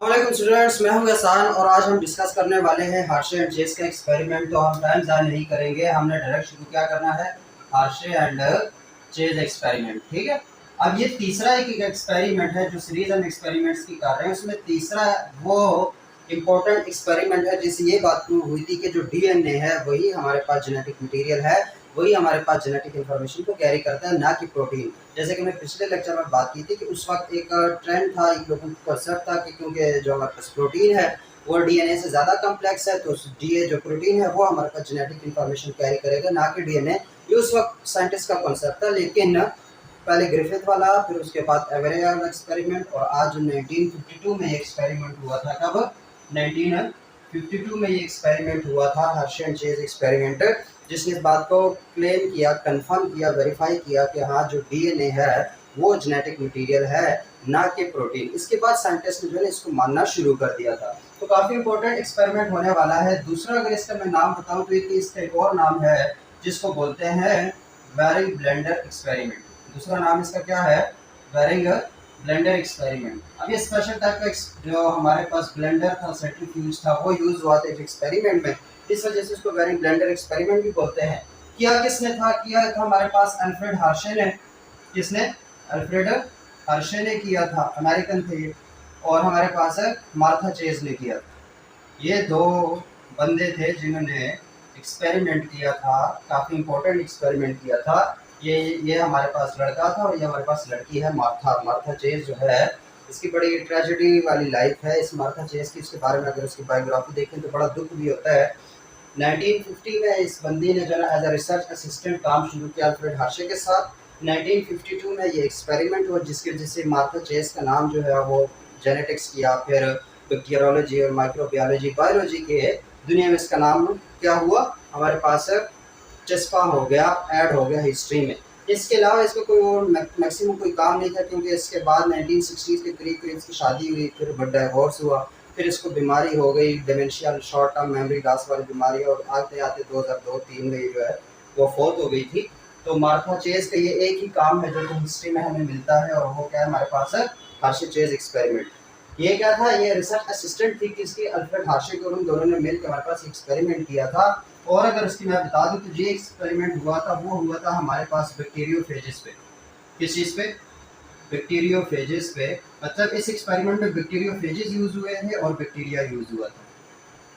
वालेकुम स्टूडेंट्स, मैं हूं एहसान और आज हम डिस्कस करने वाले हैं हार्शे एंड चेस का एक्सपेरिमेंट। तो हम टाइम ज़ाया नहीं करेंगे, हमने डायरेक्ट शुरू क्या करना है, हार्शे एंड चेस एक्सपेरिमेंट। ठीक है, अब ये तीसरा एक एक्सपेरिमेंट है जो सीरीज हम एक्सपेरिमेंट्स की कर रहे हैं, उसमें तीसरा वो इम्पोर्टेंट एक्सपेरिमेंट है जिससे ये बात प्रूव हुई थी कि जो डीएनए है वही हमारे पास जेनेटिक मटेरियल है, वही हमारे पास जेनेटिक इन्फॉर्मेशन को कैरी करता है, ना कि प्रोटीन। जैसे कि मैं पिछले लेक्चर में बात की थी कि उस वक्त एक ट्रेंड था, एक लोगों को कंसेप्ट था कि क्योंकि जो हमारे पास प्रोटीन है वो डीएनए से ज़्यादा कम्प्लेक्स है, तो डीए जो प्रोटीन है वो हमारे पास जेनेटिक इन्फॉर्मेशन कैरी करेगा, ना कि डीएनए। ये उस वक्त साइंटिस्ट का कॉन्सेप्ट था, लेकिन पहले ग्रिफिथ वाला, फिर उसके बाद एवरे वाला एक्सपेरिमेंट, और आज 1952 में ये एक्सपेरिमेंट हुआ था। कब? 1952 में ये एक्सपेरिमेंट हुआ था, हर्शे एंड चेज एक्सपेरिमेंट, जिसने इस बात को क्लेम किया, कंफर्म किया, वेरीफाई किया कि हाँ जो डीएनए है वो जेनेटिक मटेरियल है, ना कि प्रोटीन। इसके बाद साइंटिस्ट ने जो है इसको मानना शुरू कर दिया था। तो काफ़ी इंपॉर्टेंट एक्सपेरिमेंट होने वाला है। दूसरा अगर इसका मैं नाम बताऊं तो इसका एक और नाम है जिसको बोलते हैं बैरिंग ब्लेंडर एक्सपेरिमेंट। दूसरा नाम इसका क्या है? Bearing blender experiment. अब ये स्पेशल टाइप का जो हमारे पास ब्लेंडर था, सेंट्रीफ्यूज था, वो यूज हुआ था एक्सपेरिमेंट में, इस वजह से इसको बैरिंग ब्लेंडर एक्सपेरिमेंट भी बोलते हैं। किया किसने था? किया था हमारे पास अल्फ्रेड हार्शे ने। किसने? अल्फ्रेड हार्शे ने किया था, अमेरिकन थे ये। और हमारे पास है मार्था चेज ने किया था। ये दो बंदे थे जिन्होंने एक्सपेरिमेंट किया था, काफ़ी इंपॉर्टेंट एक्सपेरिमेंट किया था। ये हमारे पास लड़का था और ये हमारे पास लड़की है, मार्था चेज जो है, इसकी बड़ी ट्रेजेडी वाली लाइफ है इस मार्था चेज की। इसके बारे में अगर उसकी बायोग्राफी देखें तो बड़ा दुख भी होता है। 1950 में इस बंदी ने जो है एज अ रिसर्च असिस्टेंट काम शुरू किया अल्फ्रेड हार्शे के साथ। 1952 में ये एक्सपेरिमेंट हुआ जिसके वजह से मार्था चेज का नाम जो है वो जेनेटिक्स किया, फिर बैक्टीरियोलॉजी और माइक्रोबायोलॉजी, बायोलॉजी के दुनिया में इसका नाम क्या हुआ, हमारे पास चस्पा हो गया, ऐड हो गया हिस्ट्री में। इसके अलावा इसका कोई और मैक्सिमम कोई काम नहीं था, क्योंकि इसके बाद 1960 के करीब इसकी शादी हुई, फिर डिवोर्स हुआ, फिर इसको बीमारी हो गई, dementia, short term memory loss वाली बीमारी, और आते आते 2002-3 में जो है वो फौत हो गई थी। तो मार्था चेज का ये एक ही काम है जो कि हिस्ट्री में हमें मिलता है, और वो क्या है हमारे पास है, हार्शे चेज एक्सपेरिमेंट। ये क्या था? ये रिसर्च असिस्टेंट थी किसकी? अल्फ्रेड हार्शे को। उन दोनों ने मिलकर हमारे पास एक्सपेरिमेंट किया था। और अगर उसकी मैं बता दूं तो ये एक्सपेरिमेंट हुआ था, वो हुआ था हमारे पास बैक्टीरियोफेजेस पे। किस चीज़ पे? बैक्टीरियोफेजेस पे। मतलब इस एक्सपेरिमेंट में बैक्टीरियोफेजेस यूज हुए थे और बैक्टीरिया यूज हुआ था।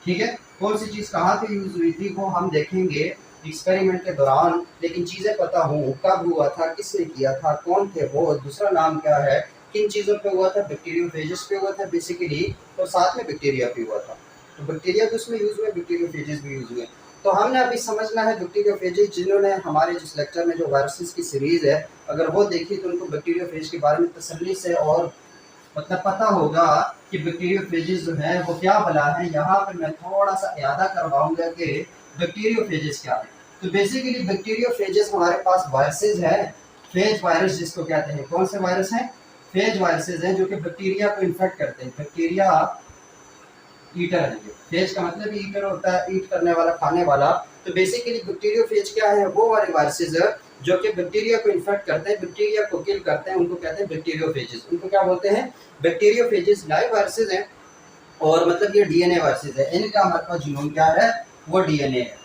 ठीक है, कौन सी चीज़ कहाँ पे यूज हुई थी वो हम देखेंगे एक्सपेरिमेंट के दौरान, लेकिन चीज़ें पता हो कब हुआ था, किसने किया था, कौन थे वो, दूसरा नाम क्या है, किन चीज़ों पे हुआ था। बैक्टीरियोफेजेस पे हुआ था बेसिकली, और साथ में बैक्टीरिया पे हुआ था। तो बैक्टीरिया भी उसमें यूज हुए, बैक्टीरियोफेजेस भी यूज हुए। तो हमने अभी समझना है बैक्टीरियोफेजेस, जिन्होंने हमारे जिस लेक्चर में जो वायरसेस की सीरीज़ है अगर वो देखी तो उनको बैक्टीरियोफेज के बारे में तसल्ली से और मतलब पता होगा कि बैक्टीरियोफेजेस जो है वो क्या भला है। यहाँ पर मैं थोड़ा सा यादा करवाऊंगा कि बैक्टीरियोफेजेस क्या है। तो बेसिकली बैक्टीरियोफेजेस हमारे पास वायरसेस है, फेज वायरस जिसको कहते हैं। कौन से वायरस हैं? फेज वायरसेस हैं, जो कि बैक्टीरिया को इन्फेक्ट करते हैं। बैक्टीरिया ईटर है। ये फेज का मतलब ईटर होता है, ईट करने वाला, खाने वाला। तो बेसिकली बैक्टीरियोफेज क्या है? वो वाले वायरसेस जो कि बैक्टीरिया को इन्फेक्ट करते हैं, बैक्टीरिया को किल करते हैं, उनको कहते हैं बैक्टीरियोफेजेस। उनको क्या बोलते हैं? बैक्टीरियोफेजेस। लाइव वायरसेस हैं, और मतलब ये डीएनए वायरसेस है। इनका हमारे पास जीनोम क्या है? वो डीएनए है।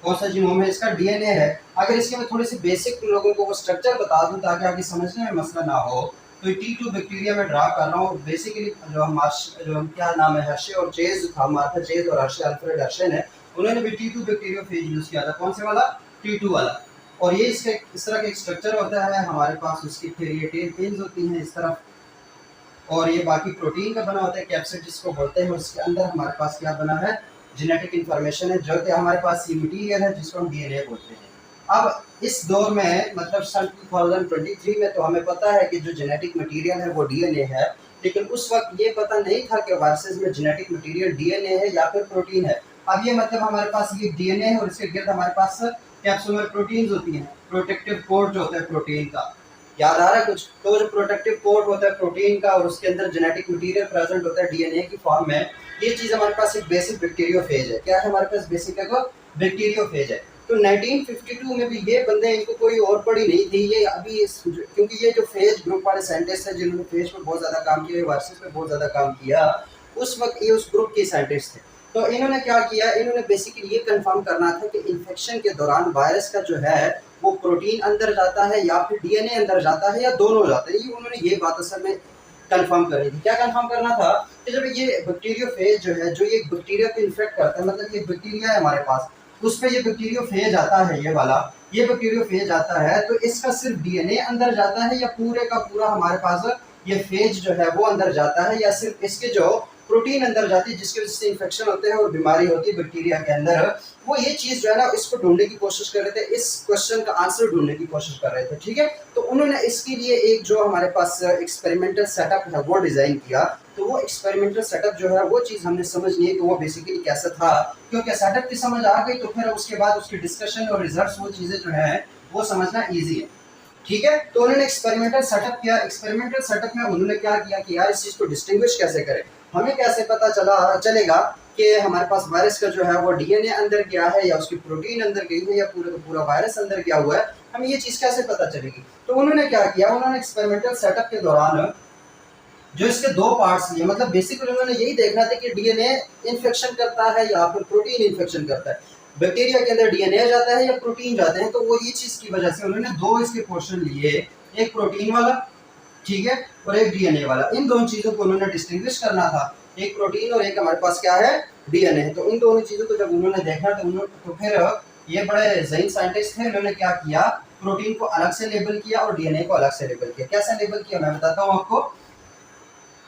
कौन सा जीनोम है इसका? डीएनए है। अगर इसके मैं थोड़ी सी बेसिक लोगों को वो स्ट्रक्चर बता दूं ताकि आगे समझने में मसला ना हो, तो T2 बैक्टीरिया में ड्रा कर रहा हूँ। बेसिकली जो क्या नाम है, हर्शे और चेज था, मार्था चेज और हर्शे, अल्फ्रेड हर्शे ने, उन्होंने भी T2 बैक्टीरिया फेज यूज किया था। कौन से वाला? T2 वाला। और ये इसका इस तरह का एक स्ट्रक्चर होता है हमारे पास। उसकी फिर ये टेल्स होती हैं इस तरफ, और ये बाकी प्रोटीन का बना होता है, कैप्सिड जिसको बोलते हैं। उसके अंदर हमारे पास क्या बना है? जेनेटिक इन्फॉर्मेशन है, जो कि हमारे पास ये मटीरियल है जिसको हम डीएनए बोलते हैं। अब इस दौर में मतलब सन 2023 में तो हमें पता है कि जो जेनेटिक मटीरियल है वो डीएनए है, लेकिन उस वक्त ये पता नहीं था कि वायरसेस में जेनेटिक मटीरियल डीएनए है या फिर प्रोटीन है। अब ये मतलब हमारे पास ये डीएनए है और इसके गिर्द हमारे पास कैप्सुलर प्रोटीन्स होती हैं, प्रोटेक्टिव कोट जो होता है प्रोटीन का। याद आ रहा है कुछ? तो जो प्रोटेक्टिव कोट होता है प्रोटीन का और उसके अंदर जेनेटिक मटेरियल प्रेजेंट होता है डीएनए की फॉर्म में, ये चीज हमारे पास एक बेसिक बैक्टीरियोफेज है। क्या है हमारे पास? बेसिक है बैक्टीरियोफेज है। तो 1952 में भी ये बंदे, इनको कोई और पड़ी नहीं थी ये अभी क्योंकि ये जो फेज ग्रुप वाले साइंटिस्ट हैं जिन्होंने फेज पर बहुत ज़्यादा काम किया, वायरसेस पे बहुत ज़्यादा काम किया, उस वक्त ये उस ग्रुप के साइंटिस्ट थे। तो इन्होंने क्या किया, इन्होंने बेसिकली ये कंफर्म करना था कि इन्फेक्शन के दौरान वायरस का जो है वो प्रोटीन अंदर जाता है या फिर डीएनए अंदर जाता है या दोनों जाते हैं। ये उन्होंने ये बात असल में कंफर्म करनी थी। क्या कंफर्म करना था कि जब ये बैक्टीरियोफेज जो है, जो ये बैक्टीरिया को इन्फेक्ट करता है, मतलब ये बैक्टीरिया है हमारे पास, उस पर ये बैक्टीरियोफेज आता है, ये वाला ये बैक्टीरियोफेज आता है, तो इसका सिर्फ डीएनए अंदर जाता है या पूरे का पूरा हमारे पास ये फेज जो है वो अंदर जाता है, या सिर्फ इसके जो प्रोटीन अंदर जाती है जिसकी वजह से इन्फेक्शन होते हैं और बीमारी होती है बैक्टीरिया के अंदर। वो ये चीज जो है ना इसको ढूंढने की कोशिश कर रहे थे, इस क्वेश्चन का आंसर ढूंढने की कोशिश कर रहे थे। ठीक है, तो उन्होंने इसके लिए एक जो हमारे पास एक्सपेरिमेंटल सेटअप है वो डिजाइन किया। तो वो एक्सपेरिमेंटल सेटअप जो है वो चीज हमने समझनी है कि वो बेसिकली कैसा था, क्योंकि सेटअप की समझ आ गई तो फिर उसके बाद उसकी डिस्कशन और रिजल्ट्स वो चीजें जो है वो समझना ईजी है। ठीक है, तो उन्होंने एक्सपेरिमेंटल सेटअप किया। एक्सपेरिमेंटल सेटअप में उन्होंने क्या किया कि यार इस चीज को डिस्टिंग्विश कैसे करें, हमें कैसे पता चलेगा कि हमारे पास वायरस का जो है वो डीएनए अंदर गया है या उसकी प्रोटीन अंदर गई है या पूरा का पूरा वायरस अंदर गया हुआ है, हमें ये चीज कैसे पता चलेगी। तो उन्होंने क्या किया, उन्होंने एक्सपेरिमेंटल सेटअप के दौरान जो इसके दो पार्ट्स लिए, मतलब बेसिकली उन्होंने यही देखना था कि डीएनए इन्फेक्शन करता है या फिर प्रोटीन इन्फेक्शन करता है, बैक्टीरिया के अंदर डीएनए जाता है या प्रोटीन जाते हैं। तो वो ये चीज की वजह से उन्होंने दो इसके पोर्शन लिए, एक प्रोटीन वाला, ठीक है, और एक डीएनए वाला। इन दोनों चीजों को उन्होंने डिस्टिंग्विश करना था, एक प्रोटीन और एक हमारे पास क्या है, डीएनए है। तो इन दोनों चीजों को जब उन्होंने देखा तो फिर ये बड़े ज़हीन साइंटिस्ट थे, उन्होंने क्या किया, प्रोटीन को अलग से लेबल किया और डीएनए को अलग से लेबल किया। कैसे लेबल किया मैं बताता हूँ आपको।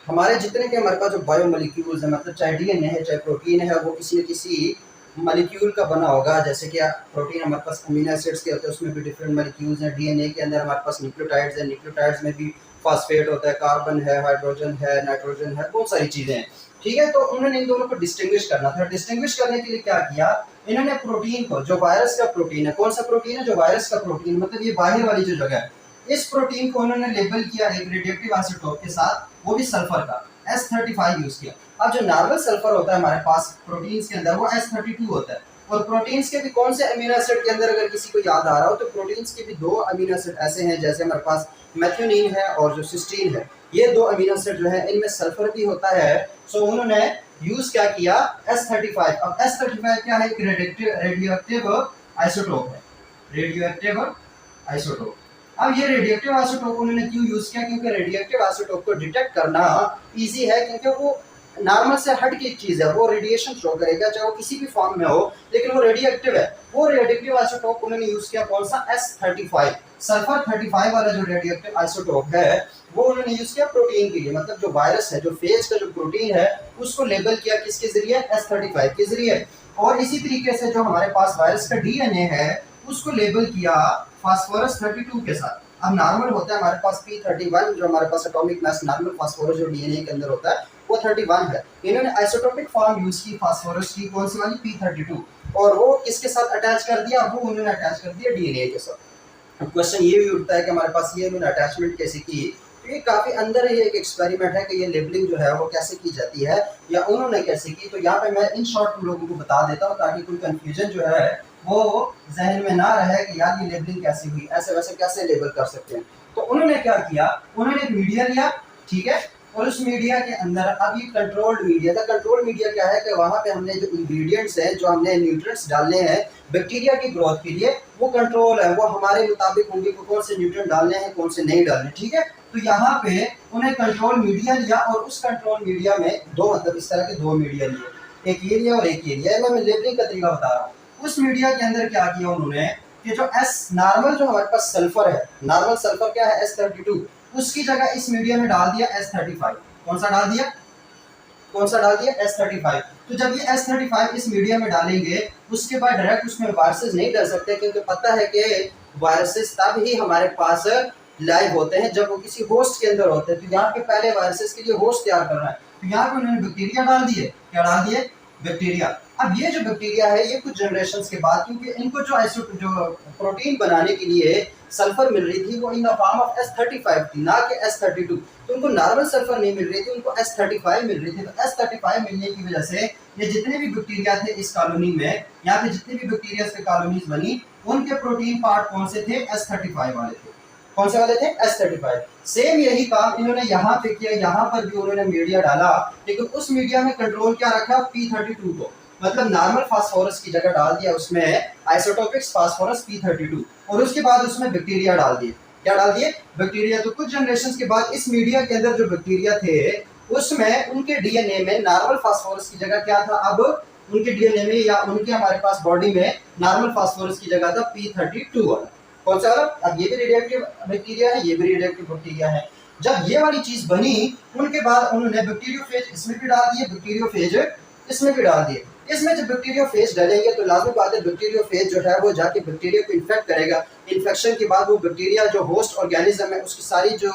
हमारे जितने के हमारे पास जो बायोमोलिक्यूल्स है, मतलब चाहे डीएनए है चाहे प्रोटीन है, वो किसी न किसी मॉलिक्यूल का बना होगा। जैसे कि प्रोटीन हमारे पास अमीनो एसिड्स के होते हैं, उसमें भी डिफरेंट मॉलिक्यूल्स हैं। डीएनए के अंदर हमारे पास न्यूक्लियोटाइड्स हैं, न्यूक्लियोटाइड्स में भी फॉस्फेट होता है, कार्बन है, हाइड्रोजन है, नाइट्रोजन है, बहुत सारी चीजें हैं। ठीक है, तो उन्होंने इन दोनों को डिस्टिंग्विश करना था। डिस्टिंग्विश करने के लिए क्या किया, इन्होंने प्रोटीन को, जो वायरस का प्रोटीन है, कौन सा प्रोटीन है, जो वायरस का प्रोटीन, मतलब ये बाहर वाली जो जगह है, इस प्रोटीन को उन्होंने लेबल किया एक रेडियोएक्टिव आइसोटोप के साथ, वो भी सल्फर का, S35 यूज किया। अब जो नॉर्मल सल्फर होता है हमारे पास प्रोटीन्स के अंदर, वो S32 होता है। और प्रोटीन्स के भी कौन से अमीनो एसिड के अंदर अगर किसी को याद आ रहा हो, तो प्रोटीन्स के भी दो अमीनो एसिड ऐसे हैं, जैसे हमारे पास मेथियोनिन है और जो सिस्टीन है, ये दो अमीनो एसिड जो है इनमें सल्फर भी होता है। सो उन्होंने यूज क्या किया, S35। अब S35 क्या है, एक रेडियोएक्टिव आइसोटोप है, रेडियोएक्टिव आइसोटोप। अब ये रेडियोएक्टिव आइसोटोप उन्होंने क्यों यूज किया, क्योंकि रेडियोएक्टिव आइसोटोप को डिटेक्ट करना इजी है, क्योंकि वो नॉर्मल से हट की चीज है, वो रेडिएशन शो करेगा चाहे वो किसी भी फॉर्म में हो, लेकिन वो रेडियोएक्टिव है। वो रेडियोएक्टिव आइसोटोप उन्होंने यूज किया कौन सा, S35, सल्फर 35 वाला जो रेडियोएक्टिव आइसोटोप है वो उन्होंने यूज किया प्रोटीन के लिए। मतलब जो वायरस है, जो फेज का जो प्रोटीन है, उसको लेबल किया किसके जरिए, S35 के जरिए। और इसी तरीके से जो हमारे पास वायरस का डीएनए है उसको लेबल किया फास्फोरस 32 के साथ। अब नॉर्मल होता है हमारे पास P31, जो हमारे पास एटॉमिक मास नॉर्मल फास्फोरस जो डीएनए के अंदर होता है वो 31 है। इन्होंने आइसोटोपिक फॉर्म यूज की फास्फोरस की, कौन सी वाली, P32, और वो किसके साथ अटैच कर दिया, वो उन्होंने अटैच कर दिया डीएनए के साथ। अब क्वेश्चन ये भी उठता है कि हमारे पास ये उन्होंने अटैचमेंट कैसे की। तो ये काफी अंदर ये एक एक्सपेरिमेंट है कि ये लेबलिंग जो है वो कैसे की जाती है या उन्होंने कैसे की। तो यहाँ पे मैं इन शॉर्ट तुम लोगों को बता देता हूँ ताकि कोई कंफ्यूजन जो है वो जहन में ना रहे कि यार ये लेबलिंग कैसे हुई, ऐसे वैसे कैसे लेबल कर सकते हैं। तो उन्होंने क्या किया, उन्होंने एक मीडिया लिया, ठीक है, और उस मीडिया के अंदर, अब ये कंट्रोल्ड मीडिया था। कंट्रोल्ड मीडिया क्या है कि वहाँ पे हमने जो इंग्रेडिएंट्स हैं, जो हमने न्यूट्रिएंट्स डालने हैं बैक्टीरिया की ग्रोथ के लिए, वो कंट्रोल है, वो हमारे मुताबिक होंगे कि कौन से न्यूट्रिएंट डालने हैं कौन से नहीं डालने। ठीक है, तो यहाँ पे उन्हें कंट्रोल मीडिया लिया और उस कंट्रोल मीडिया में दो, मतलब इस तरह के दो मीडिया लिए, एक ये लिया और एक ये लिया। मैं लेबलिंग का तरीका बता रहा हूँ। उस मीडिया के अंदर क्या किया उन्होंने कि जो एस नॉर्मल जो हमारे पास सल्फर है, नॉर्मल सल्फर क्या है, S32, उसकी जगह इस मीडिया में डाल दिया S35। कौन सा डाल दिया, कौन सा डाल दिया, S35। तो जब ये S35 इस मीडिया में डालेंगे उसके बाद डायरेक्ट उसमें वायरसेस नहीं डल सकते, क्योंकि पता है कि वायरसेस तब ही हमारे पास लाइव होते हैं जब वो किसी होस्ट के अंदर होते हैं। तो यहाँ पे पहले वायरसेस के लिए होस्ट तैयार करना है, तो यहाँ पे उन्होंने बैक्टीरिया डाल दिए। क्या डाल दिए, बैक्टीरिया। अब ये जो बैक्टीरिया है ये कुछ जनरेशंस के बाद, क्योंकि इनको जो प्रोटीन बनाने के लिए सल्फर मिल रही थी वो in the form of S35 थी, ना कि S32। तो उनको नॉर्मल सल्फर नहीं मिल रही थी, उनको S35 मिल रही थी। तो S35 मिलने की वजह से ये जितने भी बैक्टीरिया थे इस कॉलोनी में, यहाँ पे जितने भी बैक्टीरिया की कॉलोनीज बनी, उनके प्रोटीन पार्ट कौन से थे, S35 वाले थे। कौन से वाले थे? S35। सेम यही काम इन्होंने यहाँ पे किया, यहाँ पर भी उन्होंने मीडिया डाला, लेकिन उस मीडिया में कंट्रोल क्या रखा? P32 को, मतलब नॉर्मल फास्फोरस की जगह डाल दिया उसमें आइसोटोपिक फास्फोरस P32, और उसके बाद उसमें बैक्टीरिया डाल दिए। क्या डाल दिए? बैक्टीरिया। तो कुछ जनरेशन के बाद इस मीडिया के अंदर जो बैक्टीरिया थे उसमें उनके डीएनए में नॉर्मल फास्फोरस की जगह क्या था? अब उनके डीएनए में या उनके हमारे पास बॉडी में नॉर्मल फास्फोरस की जगह था P32 वाला। कौन सा वाला? अब ये भी रेडियोएक्टिव बैक्टीरिया है, ये भी रेडियोएक्टिव बैक्टीरिया है। जब ये वाली चीज बनी उनके बाद उन्होंने बैक्टीरियोफेज इसमें भी डाल दिए, बैक्टीरियोफेज इसमें भी डाल दिए। इसमें जब बैक्टीरियोफेज डालेंगे तो लाजमी बात है बैक्टीरियोफेज जो है वो जाके बैक्टीरिया को इन्फेक्ट करेगा। इन्फेक्शन के बाद वो बैक्टीरिया जो होस्ट ऑर्गेनिज्म है उसकी सारी जो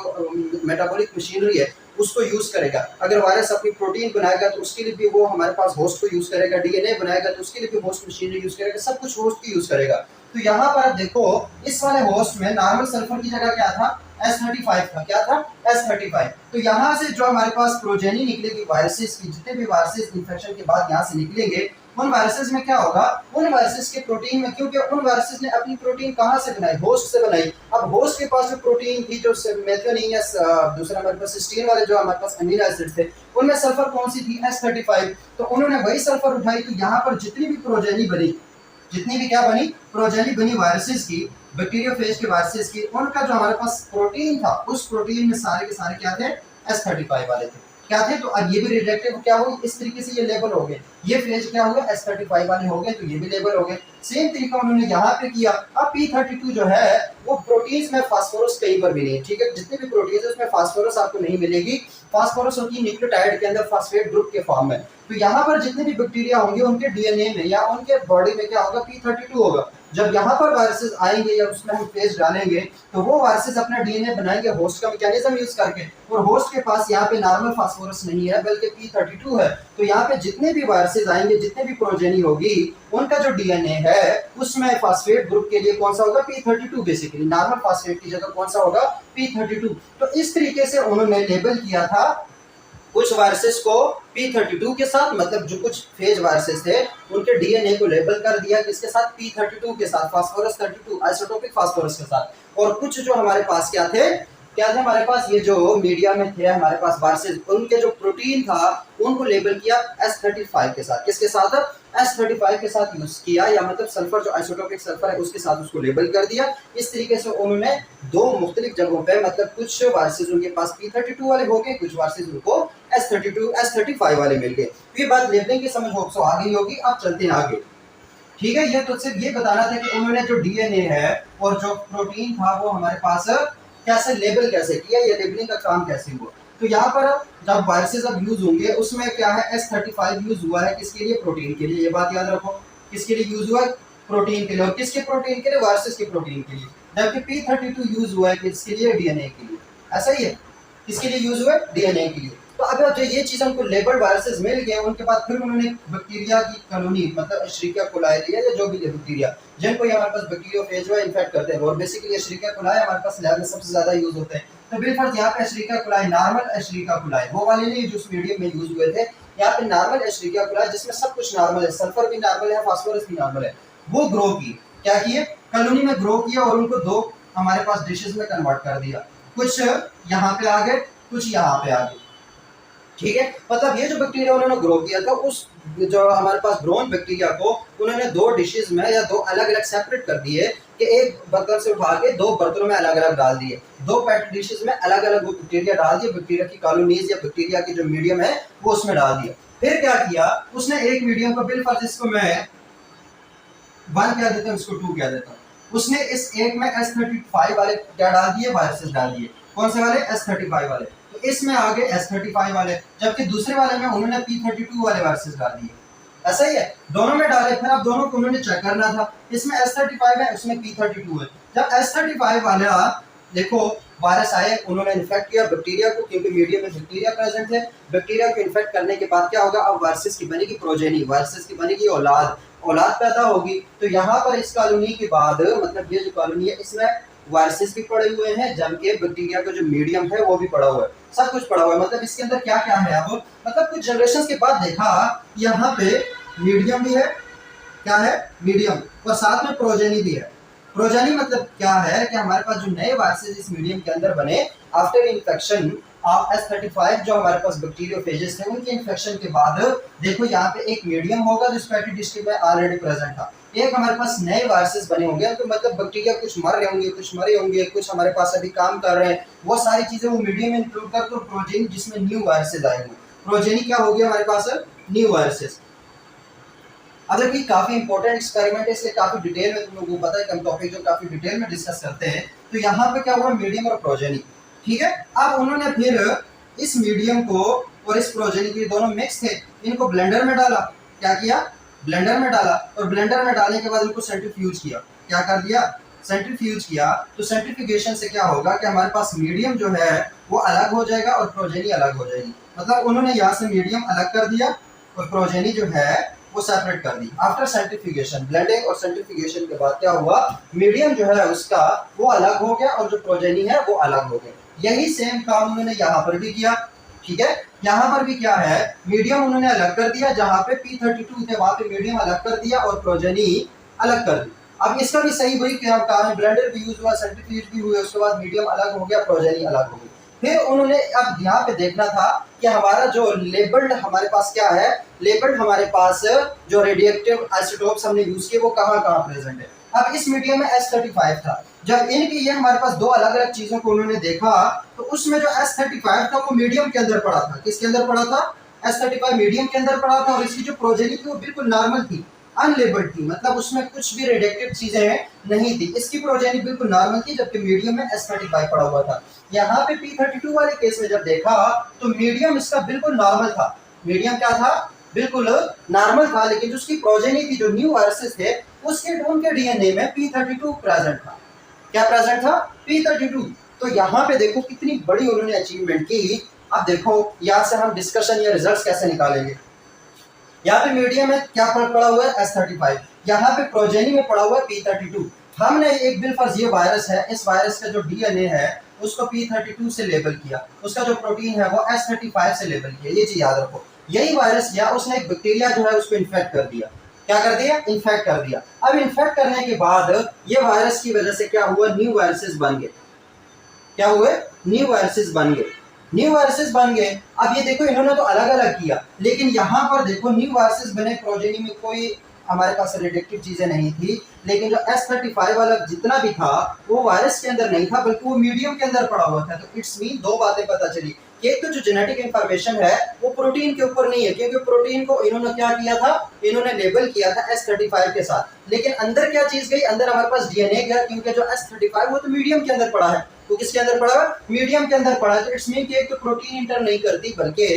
मेटाबॉलिक मशीनरी है उसको यूज करेगा। अगर वायरस अपनी प्रोटीन बनाएगा तो उसके लिए भी वो हमारे पास होस्ट को यूज करेगा, डीएनए बनाएगा तो उसके लिए भी होस्ट मशीनरी यूज करेगा, सब कुछ होस्ट की यूज करेगा। तो यहाँ पर देखो इस वाले होस्ट में नॉर्मल सल्फर की जगह क्या था? S35 था। क्या था? S35। तो यहाँ से जो हमारे पास प्रोजेनी निकलेगी वायरसेस की, जितने भी वायरसेस इन्फेक्शन के बाद यहाँ से निकलेंगे उन वायरसेस में क्या होगा? उन वायरसेस के प्रोटीन में, क्योंकि उन वायरसेस ने अपनी प्रोटीन कहाँ से बनाई? होस्ट से बनाई। अब होस्ट के पास जो प्रोटीन थी, जो मेथियोनिन या दूसरा हमारे पास सिस्टीन वाले जो हमारे पास अमीनो एसिड थे, उनमें सल्फर कौन सी थी? S35। तो उन्होंने वही सल्फर उठाई। तो यहाँ पर जितनी भी प्रोजेनी बनी, जितनी भी क्या बनी? प्रोजेनी बनी वायरसेस की, बैक्टीरियोफेज के वायरसेस की, उनका जो हमारे पास प्रोटीन था उस प्रोटीन में सारे के सारे क्या थे? S35 वाले थे। क्या थे? तो अब ये भी रिडक्टिव क्या हो, इस तरीके से ये लेबल हो गए। ये फेज क्या हुआ? S35 वाले हो गए, तो ये भी लेबल हो गए। सेम तरीका उन्होंने यहाँ पे किया। अब P32 जो है वो प्रोटीन्स में फास्फोरस कहीं पर भी नहीं है, ठीक है? जितने भी प्रोटीन है उसमें फास्फोरस आपको नहीं मिलेगी। फास्फोरस होती है न्यूक्लियोटाइड के अंदर फास्फेट ग्रुप के फॉर्म में। तो यहाँ पर जितने भी बैक्टीरिया होंगे उनके डीएनए में या उनके बॉडी में क्या होगा? P32 होगा। जब यहाँ पर वायरसेस आएंगे या उसमें हम फेज डालेंगे तो वो वायरसेस अपना डीएनए बनाएंगे होस्ट का मैकेनिज्म यूज करके, और होस्ट के पास यहाँ पे नॉर्मल फास्फोरस नहीं है बल्कि P32 है। तो यहाँ पे जितने भी वायरसेस आएंगे, जितने भी प्रोजेनी होगी, उनका जो डीएनए है उसमें फास्फेट ग्रुप के लिए कौन सा होगा? P32। बेसिकली नॉर्मल फास्फेट की जगह कौन सा होगा? P32। तो इस तरीके से उन्होंने लेबल किया था कुछ वायरसेस को P32 के साथ, मतलब जो कुछ फेज वायरसेस थे उनके डीएनए को लेबल कर दिया किसके साथ? P32 के साथ, फास्फोरस 32 आइसोटोपिक फास्फोरस के साथ। और कुछ जो हमारे पास क्या थे हमारे पास? ये जो मीडिया में थे हमारे पास वायरसेस, उनके जो प्रोटीन था उनको लेबल किया S35 के साथ। किसके साथ? S35 के साथ यूज किया, या मतलब सल्फर जो आइसोटोपिक सल्फर है उसके साथ उसको लेबल कर दिया। इस तरीके से उन्होंने दो मुख्तलिफ जगहों पे, मतलब कुछ वायरसेस उनके पास P32 वाले हो गए, कुछ वायरसेस उनको S32 S35 वाले मिल गए। ये बात लेबलिंग की समझ होप्स आ गई होगी। अब चलते हैं आगे, ठीक है? ये तो सिर्फ ये बताना था कि उन्होंने जो डीएनए है और जो प्रोटीन था वो हमारे पास कैसे लेबल कैसे किया, ये लेबलिंग का काम कैसे हुआ। तो यहाँ पर जब वायरसेस अब यूज होंगे उसमें क्या है? S35 यूज हुआ है किसके लिए? प्रोटीन के लिए। ये बात याद रखो, किसके लिए यूज हुआ है? प्रोटीन के लिए। और किसके प्रोटीन के लिए? वायरसेस के प्रोटीन के लिए। जबकि P32 यूज हुआ है किसके लिए? डीएनए के लिए। ऐसा ही है, किसके लिए यूज हुआ है? डीएनए के लिए। तो अब जो ये चीज हमको लेबल्ड वायरसेस मिल गए, उनके बाद फिर उन्होंने बैक्टीरिया की कॉलोनी, मतलब एशेरिका कोलाई लिया या जो भी बैक्टीरिया जिनको हमारे पास बैक्टीरियोफेज में इन्फेक्ट करते हैं, और बेसिकली एशेरिका कोलाई हमारे पास लैब में सबसे ज्यादा यूज होते हैं। तो बिलफर्ज यहाँ पे एशेरिका कोलाई, नॉर्मल एशेरिका कोलाई, वो वाले नहीं जो मीडियम में यूज हुए थे, यहाँ पे नॉर्मल एशेरिका कोलाई जिसमें सब कुछ नॉर्मल है, सल्फर भी नॉर्मल है, फास्फोरस भी नॉर्मल है, वो ग्रो की। क्या किए? कॉलोनी में ग्रो किया और उनको दो हमारे पास डिशेस में कन्वर्ट कर दिया। कुछ यहाँ पे आ गए, कुछ यहाँ पे आ गए, ठीक है? मतलब ये जो बैक्टीरिया उन्होंने ग्रो किया था, उस जो हमारे पास ग्रोन बैक्टीरिया को उन्होंने दो डिशेस में या दो अलग अलग सेपरेट कर दिए कि एक बर्तन से उठा के दो बर्तनों में अलग अलग डाल दिए, दो पेट डिशेस में अलग अलग वो बैक्टीरिया डाल दिए, बैक्टीरिया की कॉलोनीज या बैक्टीरिया की जो मीडियम है वो उसमें डाल दिया। फिर क्या किया उसने? एक मीडियम को बिलफर्ज इसको मैं 1 कह देता हूँ, इसको 2 कह देता हूँ। उसने इस एक में S35 वाले क्या डाल दिए? वायरसेस डाल दिए। कौन से वाले? S35 वाले। तो इसमें आगे S35 वाले, जबकि दूसरे वाले में उन्होंने P32 वाले वायरसेस डाल दिए। ऐसा ही है, दोनों में डाले। फिर अब दोनों को उन्होंने चेक करना था, इसमें S35 है, उसमें P32 है। जब S35 वाले देखो वायरस आए, उन्होंने इन्फेक्ट किया बैक्टीरिया को, क्योंकि मीडियम में बैक्टीरिया प्रेजेंट है। बैक्टीरिया को इन्फेक्ट करने के बाद क्या होगा? अब वायरसेस की बनेगी प्रोजेनी, वायरसेस की बनेगी औलाद, औलाद पैदा होगी। तो यहाँ पर इस कॉलोनी के बाद, मतलब ये जो कॉलोनी है इसमें वायरसेस भी पड़े हुए हैं, जबकि बैक्टीरिया का जो मीडियम है वो भी पड़ा हुआ है, सब कुछ पड़ा हुआ है। मतलब इसके अंदर क्या क्या है? अब मतलब कुछ जनरेशन के बाद देखा यहाँ पे मीडियम भी है, क्या है? मीडियम, और साथ में प्रोजेनी भी है। प्रोजेनी मतलब क्या है कि हमारे पास जो नए वायरसेस इस मीडियम के अंदर बने आफ्टर इन्फेक्शन ऑफ S35 जो हमारे पास बैक्टीरियोफेजेस थे उनके इन्फेक्शन के बाद देखो यहाँ पे एक मीडियम होगा जो स्पैटिक डिस्ट्रिक्ट में ऑलरेडी प्रेजेंट था, एक हमारे पास नए वायरसेस बने होंगे, तो मतलब बैक्टीरिया कुछ मर रहे होंगे, कुछ मरे होंगे, कुछ हमारे पास अभी काम कर रहे हैं, वो सारी चीजें वो मीडियम में इंक्लूड कर तो प्रोजेनी जिसमें न्यू वायरसेस आए होंगे, प्रोजेनी क्या होगी हमारे पास न्यू वायरसेस। अब देखिए काफी इंपॉर्टेंट एक्सपेरिमेंट है, इसलिए काफी डिटेल में तुम लोगों को पता है कि हम टॉपिक जो काफी डिटेल में डिस्कस करते हैं। तो यहाँ पे क्या हुआ, मीडियम और प्रोजेनी, ठीक है। अब उन्होंने फिर इस मीडियम को और इस प्रोजेनी के दोनों मिक्स थे, इनको ब्लेंडर में डाला, क्या किया, ब्लेंडर में डाला, और ब्लेंडर में डालने के बाद इनको सेंट्रीफ्यूज किया, क्या कर दिया, सेंट्रीफ्यूज किया। तो सेंट्रीफ्यूगेशन से क्या होगा कि हमारे पास मीडियम जो है वो अलग हो जाएगा और प्रोजेनी अलग हो जाएगी, मतलब उन्होंने यहाँ से मीडियम अलग कर दिया और प्रोजेनी जो है वो सेपरेट कर दी। आफ्टर सेंट्रीफ्यूगेशन, ब्लेंडिंग और सेंट्रीफ्यूगेशन के बाद क्या हुआ, मीडियम जो है उसका वो अलग हो गया और जो प्रोजेनी है वो अलग हो गया। यही सेम काम उन्होंने यहाँ पर भी किया, ठीक है। यहाँ पर भी क्या है, मीडियम उन्होंने अलग कर दिया, जहाँ पे P32 थे वहां पे मीडियम अलग कर दिया और प्रोजेनी अलग कर दी। अब इसका भी सही वही क्या काम है, ब्लेंडर भी यूज हुआ, सेंट्रीफ्यूज भी हुआ, उसके बाद मीडियम अलग हो गया, प्रोजेनी अलग हो गई। फिर उन्होंने अब यहाँ पे देखना था कि हमारा जो लेबल्ड हमारे पास क्या है, लेबल्ड हमारे पास जो रेडिएटिव आइसोटोप्स हमने यूज किए वो कहाँ कहाँ प्रेजेंट है। अब इस मीडियम में S35 था, जब इनकी ये हमारे पास दो अलग अलग चीजों को उन्होंने देखा तो उसमें जो S35 था वो मीडियम के अंदर पड़ा था, किसके अंदर पड़ा था, S35 मीडियम के अंदर पड़ा था, और इसकी जो प्रोजेनी थी वो बिल्कुल नॉर्मल थी, अनलेबल्ड थी, मतलब उसमें कुछ भी रेडिएटिव चीजें नहीं थी, इसकी प्रोजेनी बिल्कुल नॉर्मल थी, जबकि मीडियम में S35 पड़ा हुआ था। यहाँ पे P32 वाले केस में जब देखा तो मीडियम इसका बिल्कुल नॉर्मल था, मीडियम क्या था, बिल्कुल नॉर्मल था, लेकिन जो उसकी प्रोजेनी थी, जो न्यू वायरसेस थे, उसके उनके डीएनए में P32 प्रेजेंट था, क्या प्रेजेंट था, P32। तो यहाँ पे देखो कितनी बड़ी उन्होंने अचीवमेंट की। अब देखो यहाँ से हम डिस्कशन या रिजल्ट्स कैसे निकालेंगे। यहाँ पे मीडियम में क्या पड़ा हुआ है, S35, यहाँ पे प्रोजेनी में पड़ा हुआ है P32। हमने एक बिलफर्ज ये वायरस है, इस वायरस का जो डीएनए है उसको P32 से लेबल किया, उसका जो प्रोटीन है वो S35 से लेबल किया, ये चीज याद रखो। यही वायरस किया, उसने एक बैक्टीरिया जो है उसको इन्फेक्ट कर दिया, क्या कर दिया, इन्फेक्ट कर दिया। अब इन्फेक्ट करने के बाद ये वायरस की वजह से क्या हुआ, न्यू वायरसेस बन गए, क्या हुए, न्यू वायरसेस बन गए, न्यू वायरसेस बन गए। अब ये देखो इन्होंने तो अलग अलग किया, लेकिन यहाँ पर देखो न्यू वायरसेस बने, प्रोजेनी में कोई हमारे पास रेडिएटिव चीजें नहीं थी, लेकिन जो S35 वाला जितना भी था वो वायरस के अंदर नहीं था, बल्कि वो मीडियम के अंदर पड़ा हुआ था। तो इट्स मीन दो बातें पता चली, एक तो जो जेनेटिक इंफॉर्मेशन है वो प्रोटीन के ऊपर नहीं है, क्योंकि प्रोटीन को इन्होंने क्या किया था, इन्होंने लेबल किया था S35 के साथ, लेकिन अंदर क्या चीज गई, अंदर हमारे पास डीएनए गया, क्योंकि जो S35 वो तो मीडियम के अंदर पड़ा है, तो किसके अंदर पड़ा है, मीडियम के अंदर पड़ा है। तो इट्स मीन कि एक तो प्रोटीन इंटर नहीं करती बल्कि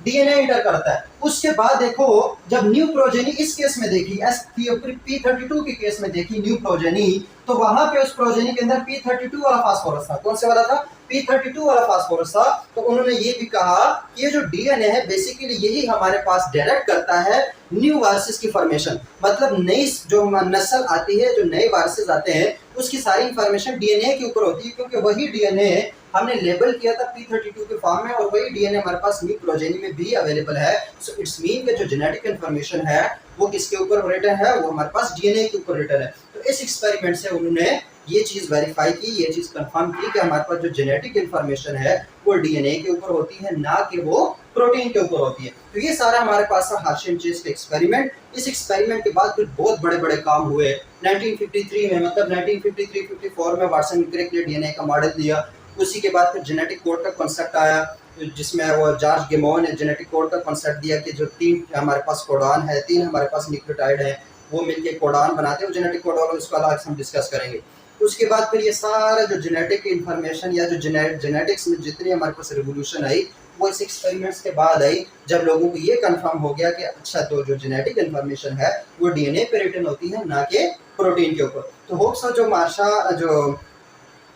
डीएनए इंटर करता है। उसके बाद देखो जब न्यू प्रोजेनी इस केस में देखी, P32 के केस में देखी न्यू प्रोजेनी, तो वहां पे उस प्रोजेनी के अंदर P32 वाला फास्फोरस था, कौन से वाला था, P32 वाला फास्फोरस था। तो उन्होंने ये भी कहा कि ये जो डीएनए है बेसिकली यही हमारे पास डायरेक्ट करता है न्यू वायरसेस की फॉर्मेशन, मतलब नई जो नस्ल आती है, जो नए वायरसेस आते हैं उसकी सारी इंफॉर्मेशन डीएनए के ऊपर होती है, क्योंकि वही डीएनए हमने लेबल किया था P32 के फॉर्म में, और वही डीएनए हमारे पास न्यू प्रोजेनी में भी अवेलेबल है। सो इट्स मीन कि जो जेनेटिक इंफॉर्मेशन है वो किसके ऊपर रिटन है, वो हमारे पास डीएनए के ऊपर रिटन है। तो इस एक्सपेरिमेंट से उन्होंने ये चीज वेरीफाई की, ये चीज कंफर्म की कि हमारे पास जो जेनेटिक इंफॉर्मेशन है वो डीएनए के ऊपर होती है, ना कि वो प्रोटीन के ऊपर होती है। तो ये सारा हमारे पास था हर्शी एंड चेज का एक्सपेरिमेंट। इस एक्सपेरिमेंट के बाद फिर बहुत बड़े बड़े काम हुए 1953 में, मतलब 1953-54 में वाटसन क्रिक ने डीएनए का मॉडल दिया। उसी के बाद फिर जेनेटिक कोड का कॉन्सेप्ट आया, जिसमें वो जॉर्ज गेमोन ने जेनेटिक कोड का कॉन्सेप्ट दिया कि जो 3 हमारे पास कोडॉन है, 3 हमारे पास न्यूक्लियोटाइड है, वो मिलके कोडॉन बनाते हैं, जेनेटिक कोड, और उसको अलग हम डिस्कस करेंगे। उसके बाद फिर ये सारा जो जेनेटिक इंफॉर्मेशन या जो जेनेटिक्स में जितनी हमारे पास रिवोल्यूशन आई वो इस एक्सपेरिमेंट्स के बाद आई, जब लोगों को ये कंफर्म हो गया कि अच्छा तो जो जेनेटिक इंफॉर्मेशन है वो डीएनए पे रिटन होती है, ना कि प्रोटीन के ऊपर। तो होप्स जो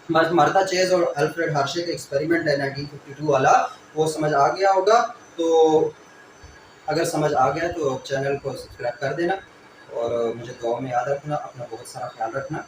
मार्था चेज और अल्फ्रेड हर्शे का एक्सपेरिमेंट है 1952 वाला, वो समझ आ गया होगा। तो अगर समझ आ गया तो चैनल को सब्सक्राइब कर देना, और मुझे दुआ में याद रखना, अपना बहुत सारा ख्याल रखना।